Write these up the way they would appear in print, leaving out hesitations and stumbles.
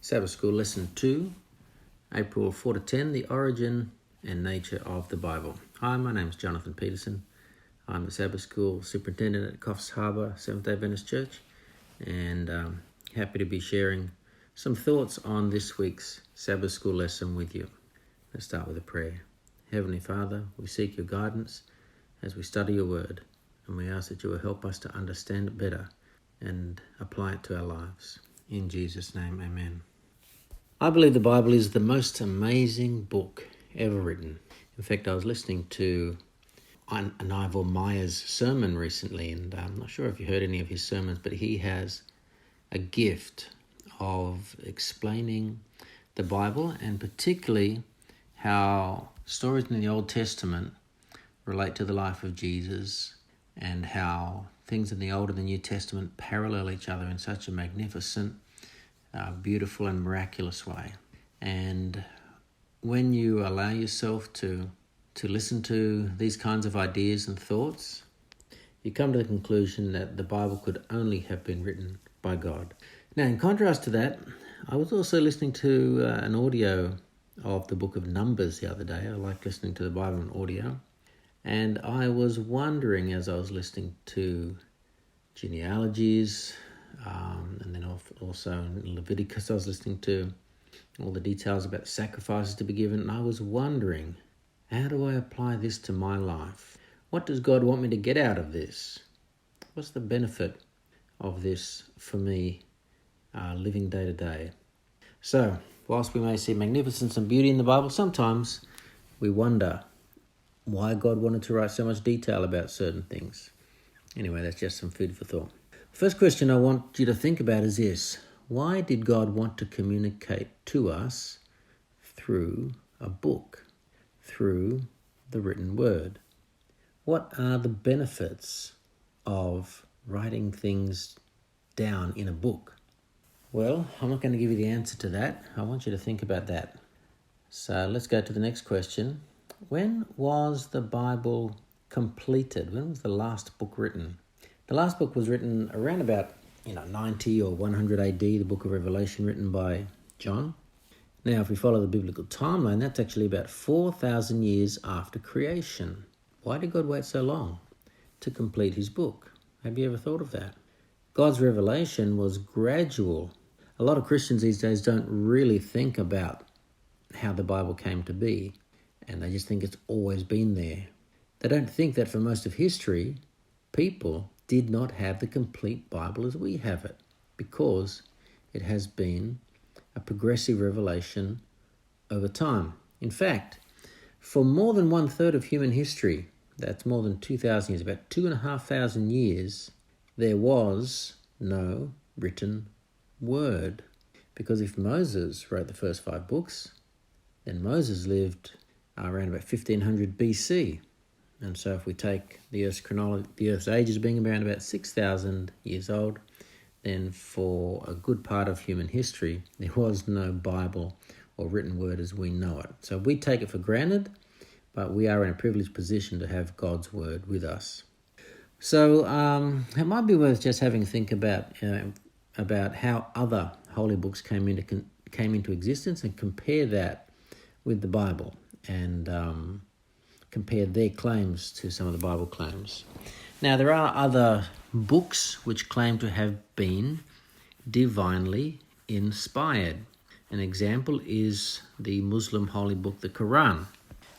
Sabbath School Lesson 2, April 4 to 10, The Origin and Nature of the Bible. Hi, my name is Jonathan Peterson. I'm the Sabbath School Superintendent at Coffs Harbour Seventh-day Adventist Church, and happy to be sharing some thoughts on this week's Sabbath School lesson with you. Let's start with a prayer. Heavenly Father, we seek your guidance as we study your word, and we ask that you will help us to understand it better and apply it to our lives. In Jesus' name, amen. I believe the Bible is the most amazing book ever written. In fact, I was listening to Ivor Meyer's sermon recently, and I'm not sure if you heard any of his sermons, but he has a gift of explaining the Bible, and particularly how stories in the Old Testament relate to the life of Jesus, and how things in the Old and the New Testament parallel each other in such a magnificent, beautiful and miraculous way. And when you allow yourself to listen to these kinds of ideas and thoughts, you come to the conclusion that the Bible could only have been written by God. Now, in contrast to that, I was also listening to an audio of the book of Numbers the other day. I like listening to the Bible on audio. And I was wondering, as I was listening to genealogies, and then also in Leviticus I was listening to all the details about sacrifices to be given, and I was wondering, how do I apply this to my life? What does God want me to get out of this? What's the benefit of this for me living day to day? So, whilst we may see magnificence and beauty in the Bible, sometimes we wonder why God wanted to write so much detail about certain things. Anyway, that's just some food for thought. First question I want you to think about is this: why did God want to communicate to us through a book, through the written word? What are the benefits of writing things down in a book? Well, I'm not going to give you the answer to that. I want you to think about that. So let's go to the next question. When was the Bible completed? When was the last book written? The last book was written around about 90 or 100 AD, the book of Revelation written by John. Now, if we follow the biblical timeline, that's actually about 4,000 years after creation. Why did God wait so long to complete his book? Have you ever thought of that? God's revelation was gradual. A lot of Christians these days don't really think about how the Bible came to be, and they just think it's always been there. They don't think that for most of history, people did not have the complete Bible as we have it, because it has been a progressive revelation over time. In fact, for more than 1/3 of human history, that's more than 2,000 years, about 2,500 years, there was no written word. Because if Moses wrote the first 5 books, then Moses lived around about 1500 BC. And so if we take the Earth's age as being around about 6,000 years old, then for a good part of human history, there was no Bible or written word as we know it. So we take it for granted, but we are in a privileged position to have God's word with us. So it might be worth just having a think about how other holy books came into existence, and compare that with the Bible, and compare their claims to some of the Bible claims. Now, there are other books which claim to have been divinely inspired. An example is the Muslim holy book, the Quran.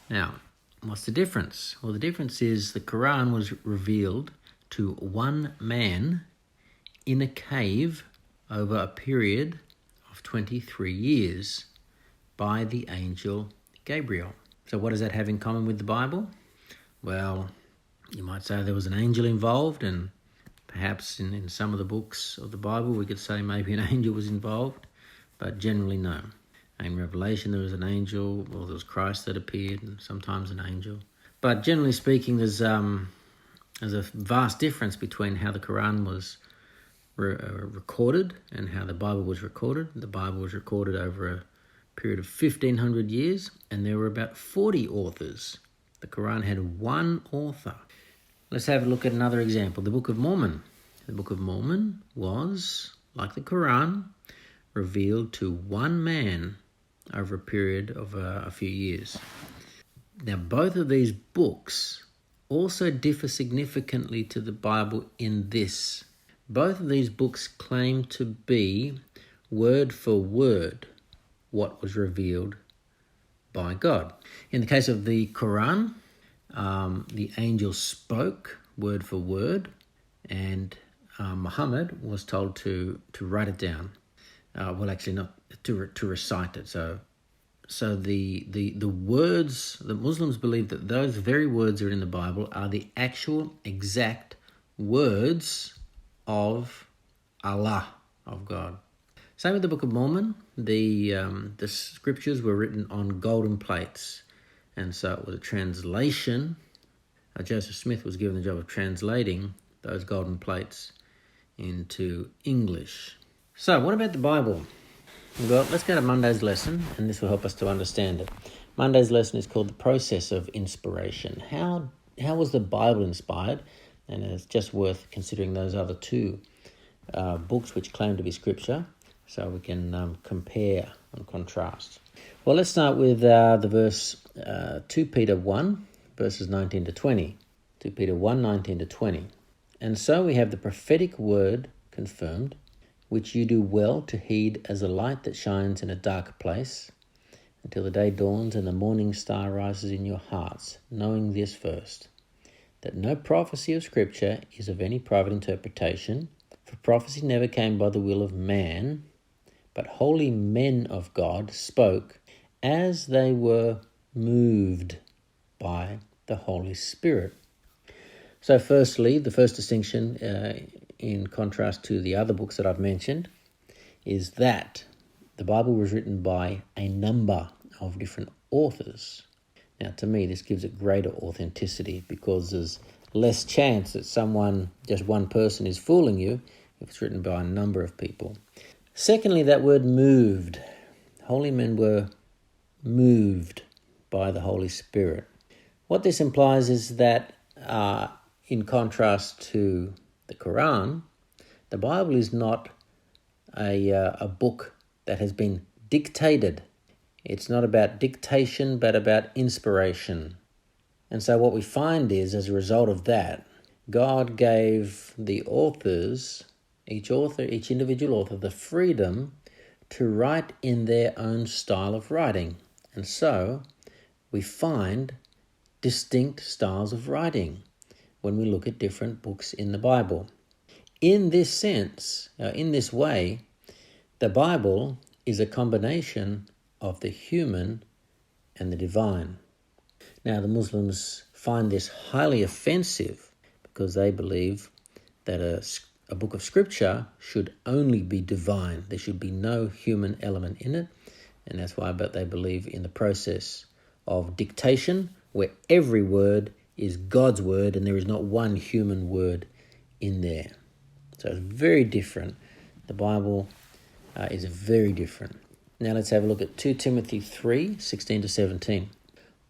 Now, what's the difference? Well, the difference is the Quran was revealed to one man in a cave over a period of 23 years by the angel Gabriel. So what does that have in common with the Bible? Well, you might say there was an angel involved, and perhaps in some of the books of the Bible we could say maybe an angel was involved, but generally no. In Revelation there was an angel, or there was Christ that appeared, and sometimes an angel. But generally speaking, there's a vast difference between how the Quran was recorded and how the Bible was recorded. The Bible was recorded over a period of 1,500 years, and there were about 40 authors. The Quran had one author. Let's have a look at another example, the Book of Mormon. The Book of Mormon was, like the Quran, revealed to one man over a period of a few years. Now, both of these books also differ significantly to the Bible in this. Both of these books claim to be word for word what was revealed by God. In the case of the Quran, the angel spoke word for word, and Muhammad was told to write it down. Not to recite it. So the words, the Muslims believe that those very words that are in the Bible are the actual exact words of Allah, of God. Same with the Book of Mormon. The scriptures were written on golden plates, and so it was a translation. Joseph Smith was given the job of translating those golden plates into English. So, what about the Bible? Well, let's go to Monday's lesson, and this will help us to understand it. Monday's lesson is called The Process of Inspiration. How was the Bible inspired? And it's just worth considering those other two books which claim to be scripture, so we can compare and contrast. Well, let's start with the verse 2 Peter 1, verses 19 to 20. 2 Peter 1, 19 to 20. And so we have the prophetic word confirmed, which you do well to heed as a light that shines in a dark place, until the day dawns and the morning star rises in your hearts, knowing this first, that no prophecy of Scripture is of any private interpretation, for prophecy never came by the will of man, but holy men of God spoke as they were moved by the Holy Spirit. So firstly, the first distinction in contrast to the other books that I've mentioned is that the Bible was written by a number of different authors. Now, to me, this gives it greater authenticity because there's less chance that just one person is fooling you if it's written by a number of people. Secondly, that word moved. Holy men were moved by the Holy Spirit. What this implies is that in contrast to the Quran, the Bible is not a book that has been dictated. It's not about dictation, but about inspiration. And so what we find is, as a result of that, God gave the authors, each individual author, the freedom to write in their own style of writing. And so we find distinct styles of writing when we look at different books in the Bible. In this sense, in this way, the Bible is a combination of the human and the divine. Now, the Muslims find this highly offensive because they believe that a book of Scripture should only be divine. There should be no human element in it, and that's why they believe in the process of dictation, where every word is God's word and there is not one human word in there. So it's very different. The Bible is very different. Now let's have a look at 2 Timothy 3, 16 to 17.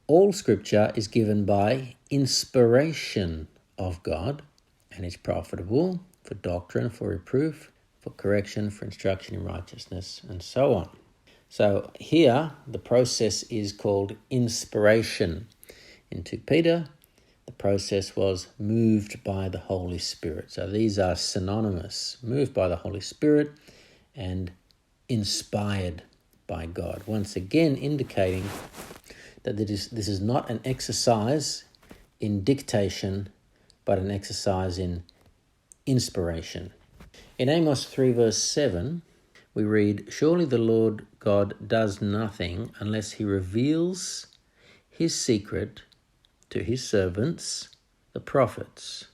All Scripture is given by inspiration of God and is profitable for doctrine, for reproof, for correction, for instruction in righteousness, and so on. So here the process is called inspiration. In 2 Peter, the process was moved by the Holy Spirit. So these are synonymous, moved by the Holy Spirit and inspired by God. Once again indicating that this is not an exercise in dictation, but an exercise in inspiration. In Amos 3 verse 7, we read, "Surely the Lord God does nothing unless he reveals his secret to his servants, the prophets."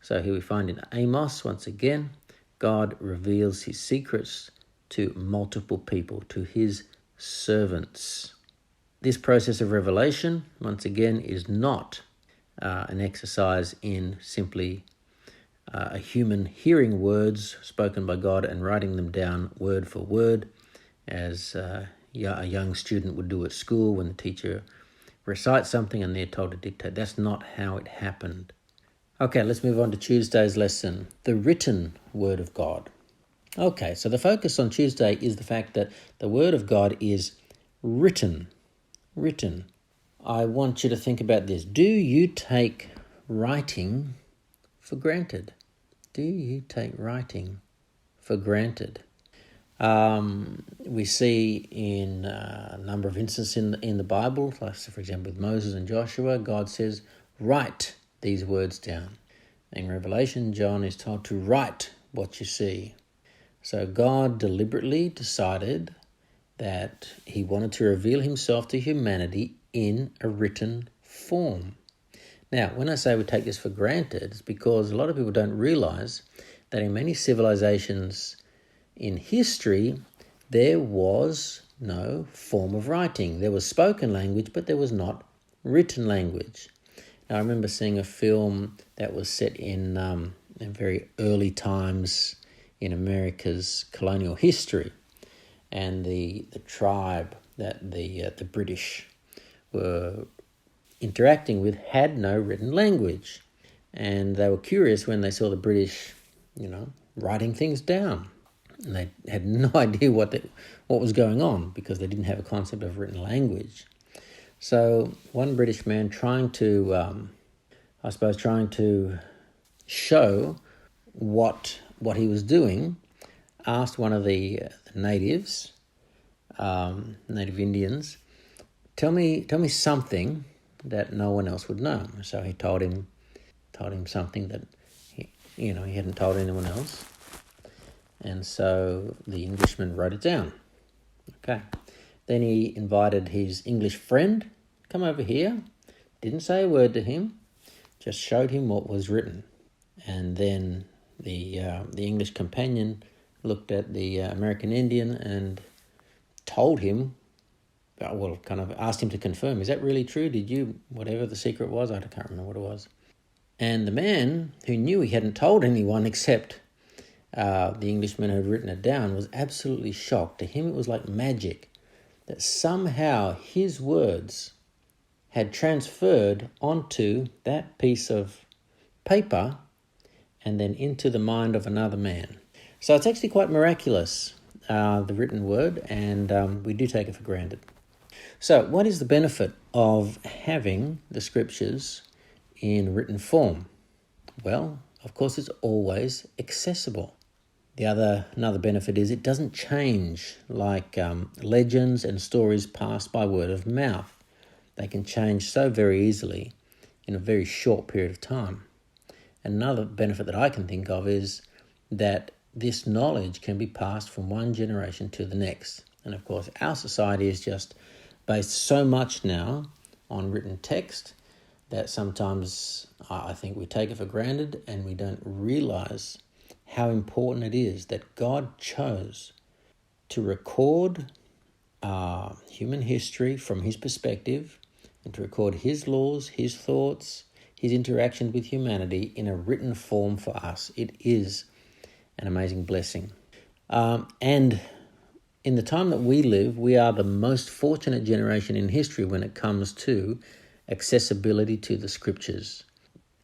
So here we find in Amos, once again, God reveals his secrets to multiple people, to his servants. This process of revelation, once again, is not an exercise in simply a human hearing words spoken by God and writing them down word for word, as a young student would do at school when the teacher recites something and they're told to dictate. That's not how it happened. Okay, let's move on to Tuesday's lesson, the written word of God. Okay, so the focus on Tuesday is the fact that the Word of God is written. Written. I want you to think about this. Do you take writing for granted? Do you take writing for granted? We see in a number of instances in the Bible, like for example with Moses and Joshua, God says, write these words down. In Revelation, John is told to write what you see. So God deliberately decided that he wanted to reveal himself to humanity in a written form. Now, when I say we take this for granted, it's because a lot of people don't realize that in many civilizations in history, there was no form of writing. There was spoken language, but there was not written language. Now, I remember seeing a film that was set in very early times in America's colonial history, and the tribe that the British were interacting with had no written language, and they were curious when they saw the British, writing things down, and they had no idea what was going on because they didn't have a concept of written language. So one British man trying to show what he was doing, asked one of the natives, native Indians, tell me something that no one else would know. So he told him something that he hadn't told anyone else, and so the Englishman wrote it down. Okay, then he invited his English friend, come over here, didn't say a word to him, just showed him what was written, and then the English companion looked at the American Indian and told him, kind of asked him to confirm, is that really true? Did you, whatever the secret was, I can't remember what it was. And the man, who knew he hadn't told anyone except the Englishman who had written it down, was absolutely shocked. To him it was like magic, that somehow his words had transferred onto that piece of paper and then into the mind of another man. So it's actually quite miraculous, the written word, and we do take it for granted. So what is the benefit of having the scriptures in written form? Well, of course, it's always accessible. Another benefit is it doesn't change like legends and stories passed by word of mouth. They can change so very easily in a very short period of time. Another benefit that I can think of is that this knowledge can be passed from one generation to the next. And of course, our society is just based so much now on written text that sometimes I think we take it for granted and we don't realize how important it is that God chose to record human history from his perspective and to record his laws, his thoughts, his interaction with humanity in a written form for us. It is an amazing blessing. And in the time that we live, we are the most fortunate generation in history when it comes to accessibility to the scriptures.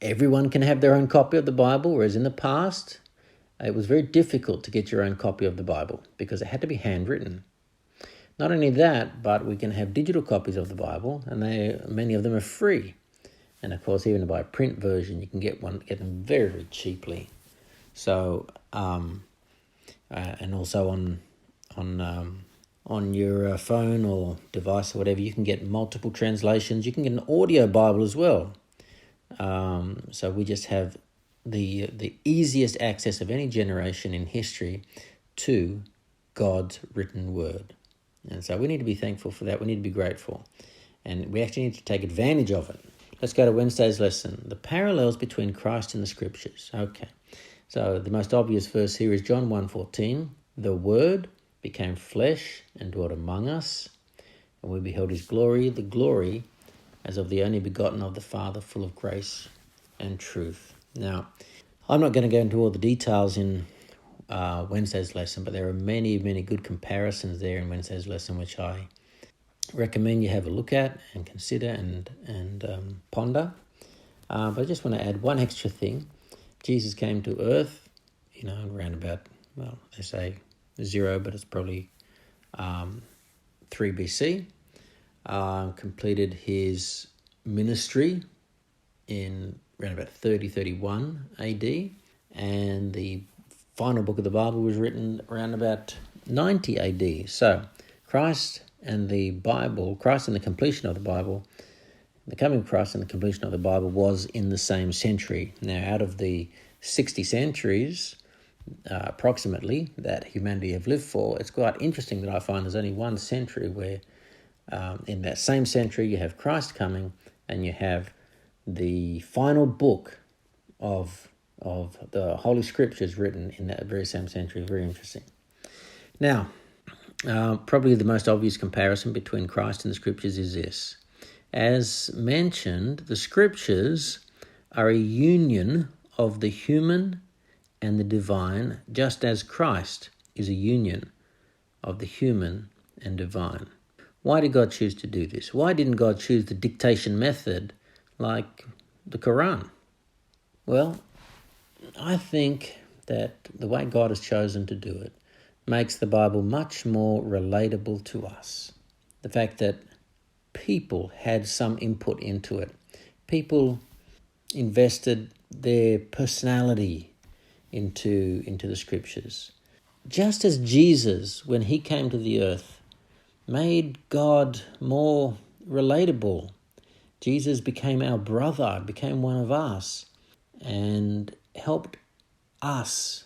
Everyone can have their own copy of the Bible, whereas in the past, it was very difficult to get your own copy of the Bible because it had to be handwritten. Not only that, but we can have digital copies of the Bible, and many of them are free. And of course, even to buy a print version, you can get them very, very cheaply. So, and also on your phone or device or whatever, you can get multiple translations. You can get an audio Bible as well. So we just have the easiest access of any generation in history to God's written word. And so we need to be thankful for that. We need to be grateful. And we actually need to take advantage of it. Let's go to Wednesday's lesson. The parallels between Christ and the scriptures. Okay. So the most obvious verse here is John 1:14. The Word became flesh and dwelt among us, and we beheld his glory, the glory as of the only begotten of the Father, full of grace and truth. Now, I'm not going to go into all the details in Wednesday's lesson, but there are many, many good comparisons there in Wednesday's lesson, which I recommend you have a look at and consider and ponder. But I just want to add one extra thing. Jesus came to earth, around about well, they say 0, but it's probably 3 BC. Completed his ministry in around about 30-31 AD, and the final book of the Bible was written around about 90 AD. So Christ and the completion of the Bible, the coming of Christ and the completion of the Bible was in the same century. Now, out of the 60 centuries, approximately, that humanity have lived for, it's quite interesting that I find there's only one century where in that same century you have Christ coming and you have the final book of the Holy Scriptures written in that very same century. Very interesting. Now, probably the most obvious comparison between Christ and the Scriptures is this. As mentioned, the Scriptures are a union of the human and the divine, just as Christ is a union of the human and divine. Why did God choose to do this? Why didn't God choose the dictation method like the Quran? Well, I think that the way God has chosen to do it makes the Bible much more relatable to us. The fact that people had some input into it. People invested their personality into the Scriptures. Just as Jesus, when he came to the earth, made God more relatable. Jesus became our brother, became one of us, and helped us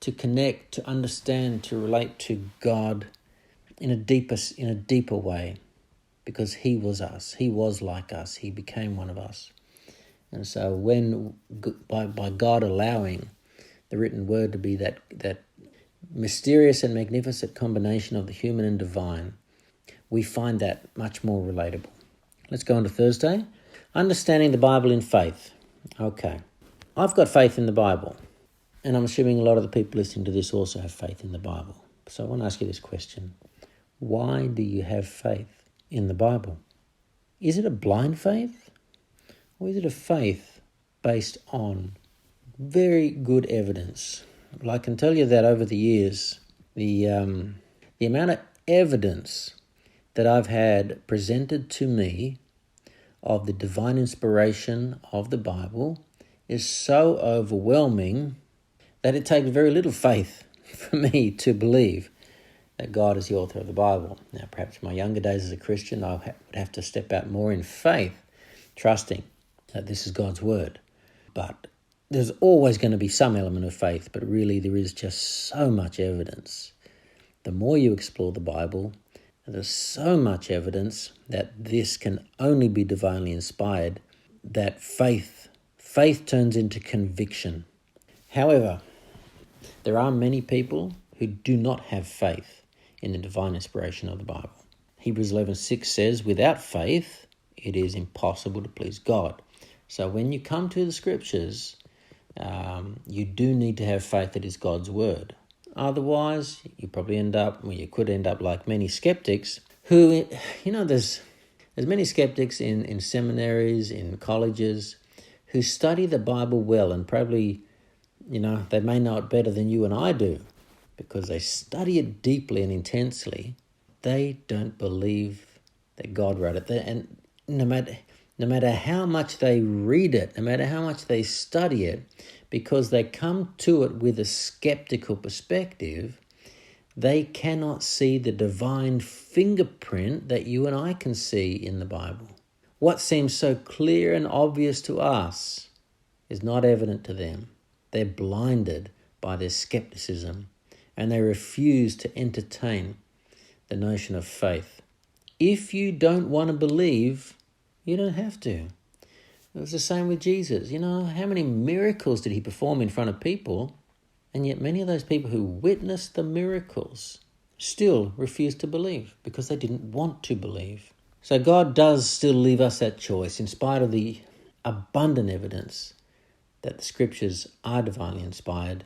to connect, to understand, to relate to God in a deeper way, because he was us. He was like us. He became one of us. And so when by God allowing the written word to be that mysterious and magnificent combination of the human and divine, we find that much more relatable. Let's go on to Thursday. Understanding the Bible in faith. Okay. I've got faith in the Bible, and I'm assuming a lot of the people listening to this also have faith in the Bible. So I want to ask you this question. Why do you have faith in the Bible? Is it a blind faith? Or is it a faith based on very good evidence? Well, I can tell you that over the years, the amount of evidence that I've had presented to me of the divine inspiration of the Bible is so overwhelming that it takes very little faith for me to believe that God is the author of the Bible. Now, perhaps in my younger days as a Christian, I would have to step out more in faith, trusting that this is God's word. But there's always going to be some element of faith, but really there is just so much evidence. The more you explore the Bible, there's so much evidence that this can only be divinely inspired, that faith turns into conviction. However, there are many people who do not have faith in the divine inspiration of the Bible. Hebrews 11:6 says, without faith, it is impossible to please God. So when you come to the Scriptures, you do need to have faith that is God's word. Otherwise, you could end up like many skeptics who, there's many skeptics in seminaries, in colleges, who study the Bible well, and probably, they may know it better than you and I do because they study it deeply and intensely. They don't believe that God wrote it. And no matter how much they read it, no matter how much they study it, because they come to it with a skeptical perspective, they cannot see the divine fingerprint that you and I can see in the Bible. What seems so clear and obvious to us is not evident to them. They're blinded by their skepticism, and they refuse to entertain the notion of faith. If you don't want to believe, you don't have to. It was the same with Jesus. How many miracles did he perform in front of people? And yet many of those people who witnessed the miracles still refused to believe because they didn't want to believe. So God does still leave us that choice in spite of the abundant evidence that the Scriptures are divinely inspired.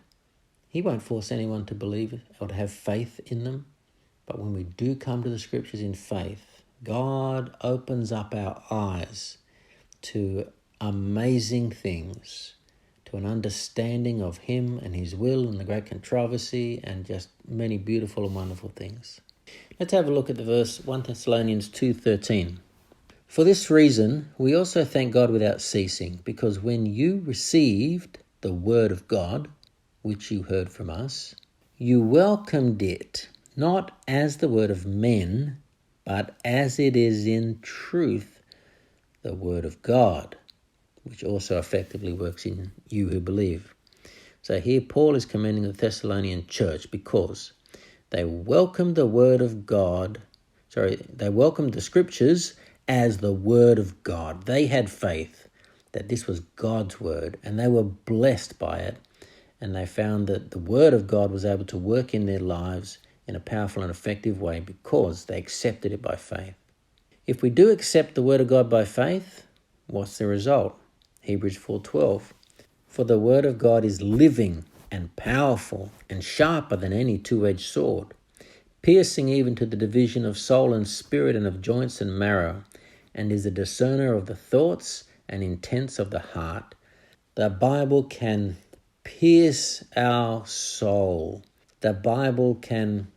He won't force anyone to believe or to have faith in them. But when we do come to the Scriptures in faith, God opens up our eyes to amazing things, to an understanding of him and his will and the great controversy and just many beautiful and wonderful things. Let's have a look at the verse 1 Thessalonians 2:13. For this reason, we also thank God without ceasing, because when you received the word of God, which you heard from us, you welcomed it, not as the word of men, but as it is in truth, the word of God, which also effectively works in you who believe. So here Paul is commending the Thessalonian church because they welcomed the word of God, they welcomed the scriptures as the word of God. They had faith that this was God's word, and they were blessed by it, and they found that the word of God was able to work in their lives in a powerful and effective way because they accepted it by faith. If we do accept the word of God by faith, what's the result? Hebrews 4:12. For the word of God is living and powerful and sharper than any two-edged sword, piercing even to the division of soul and spirit and of joints and marrow, and is a discerner of the thoughts and intents of the heart. The Bible can pierce our soul. The Bible can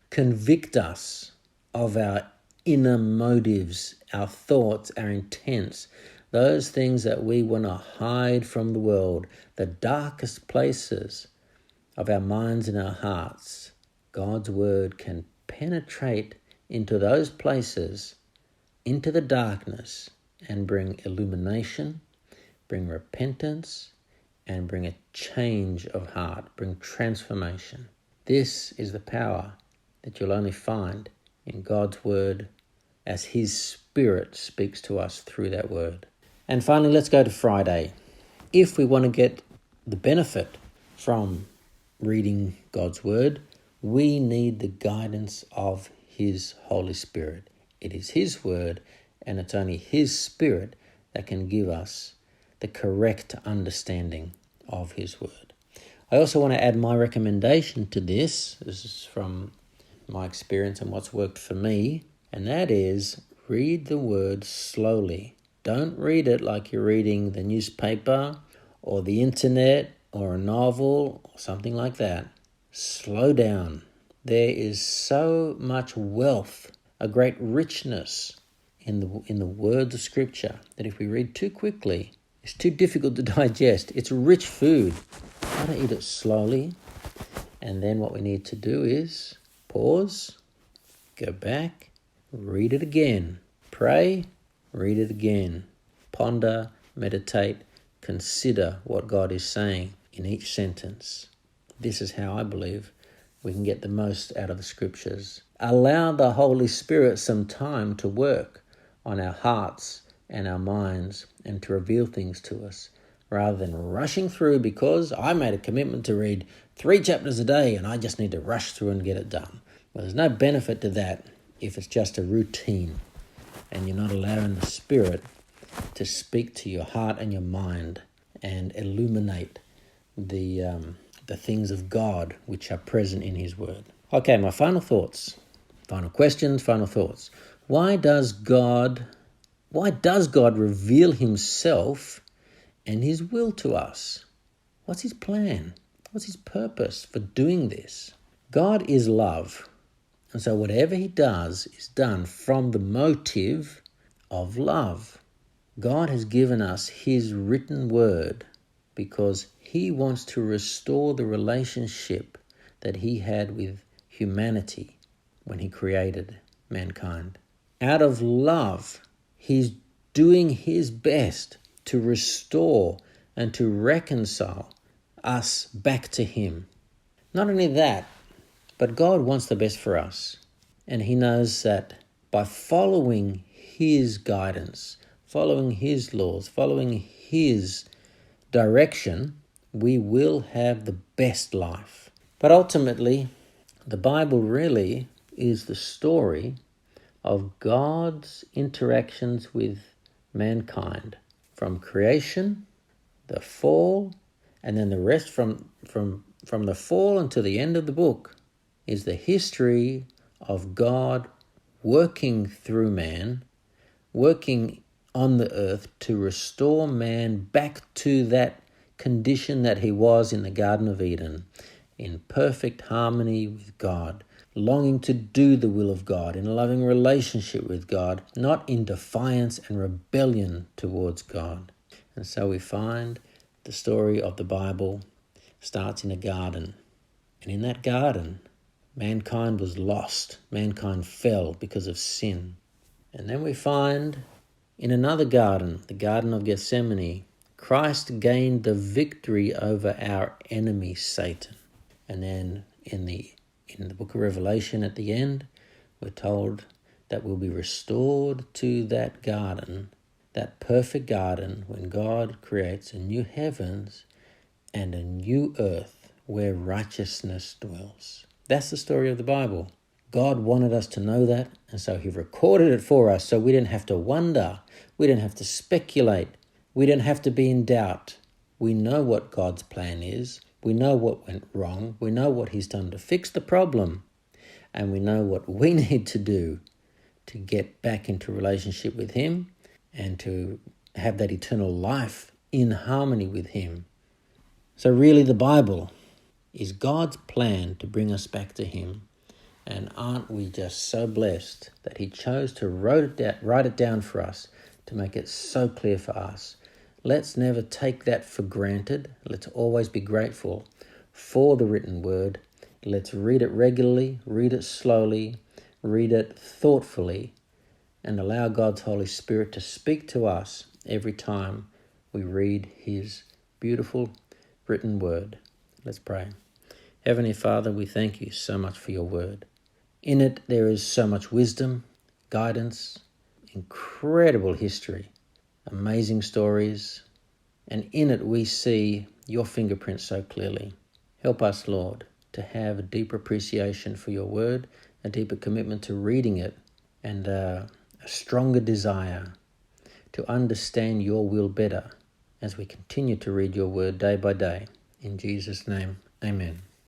convict us of our inner motives, our thoughts, our intents, those things that we want to hide from the world, the darkest places of our minds and our hearts. God's word can penetrate into those places, into the darkness, and bring illumination, bring repentance, and bring a change of heart, bring transformation. This is the power that you'll only find in God's word as his Spirit speaks to us through that word. And finally, let's go to Friday. If we want to get the benefit from reading God's word, we need the guidance of his Holy Spirit. It is his word, and it's only his Spirit that can give us the correct understanding of his word. I also want to add my recommendation to this. This is from my experience and what's worked for me, and that is read the word slowly. Don't read it like you're reading the newspaper or the internet or a novel or something like that. Slow down. There is so much wealth, a great richness in the words of Scripture that if we read too quickly, it's too difficult to digest. It's rich food. Try to eat it slowly. And then what we need to do is pause, go back, read it again. Pray, read it again. Ponder, meditate, consider what God is saying in each sentence. This is how I believe we can get the most out of the Scriptures. Allow the Holy Spirit some time to work on our hearts and our minds and to reveal things to us rather than rushing through because I made a commitment to read 3 chapters a day and I just need to rush through and get it done. Well, there's no benefit to that if it's just a routine and you're not allowing the Spirit to speak to your heart and your mind and illuminate the things of God which are present in his word. Okay, my final thoughts, final questions, final thoughts. Why does God reveal himself and his will to us? What's his plan? What's his purpose for doing this? God is love. And so whatever he does is done from the motive of love. God has given us his written word because he wants to restore the relationship that he had with humanity when he created mankind. Out of love, he's doing his best to restore and to reconcile us back to him. Not only that, but God wants the best for us. And he knows that by following his guidance, following his laws, following his direction, we will have the best life. But ultimately, the Bible really is the story of God's interactions with mankind from creation, the fall, and then the rest from the fall until the end of the book is the history of God working through man, working on the earth to restore man back to that condition that he was in the Garden of Eden, in perfect harmony with God, longing to do the will of God, in a loving relationship with God, not in defiance and rebellion towards God. And so we find the story of the Bible starts in a garden. And in that garden, mankind was lost. Mankind fell because of sin. And then we find in another garden, the Garden of Gethsemane, Christ gained the victory over our enemy, Satan. And then in the book of Revelation at the end, we're told that we'll be restored to that garden, that perfect garden, when God creates a new heavens and a new earth where righteousness dwells. That's the story of the Bible. God wanted us to know that, and so he recorded it for us so we didn't have to wonder, we didn't have to speculate, we didn't have to be in doubt. We know what God's plan is. We know what went wrong. We know what he's done to fix the problem. And we know what we need to do to get back into relationship with him and to have that eternal life in harmony with him. So really the Bible is God's plan to bring us back to him. And aren't we just so blessed that he chose to write it down for us to make it so clear for us. Let's never take that for granted. Let's always be grateful for the written word. Let's read it regularly, read it slowly, read it thoughtfully, and allow God's Holy Spirit to speak to us every time we read his beautiful written word. Let's pray. Heavenly Father, we thank you so much for your word. In it there is so much wisdom, guidance, incredible history, amazing stories, and in it we see your fingerprints so clearly. Help us, Lord, to have a deeper appreciation for your word, a deeper commitment to reading it, and a stronger desire to understand your will better as we continue to read your word day by day. In Jesus' name, amen.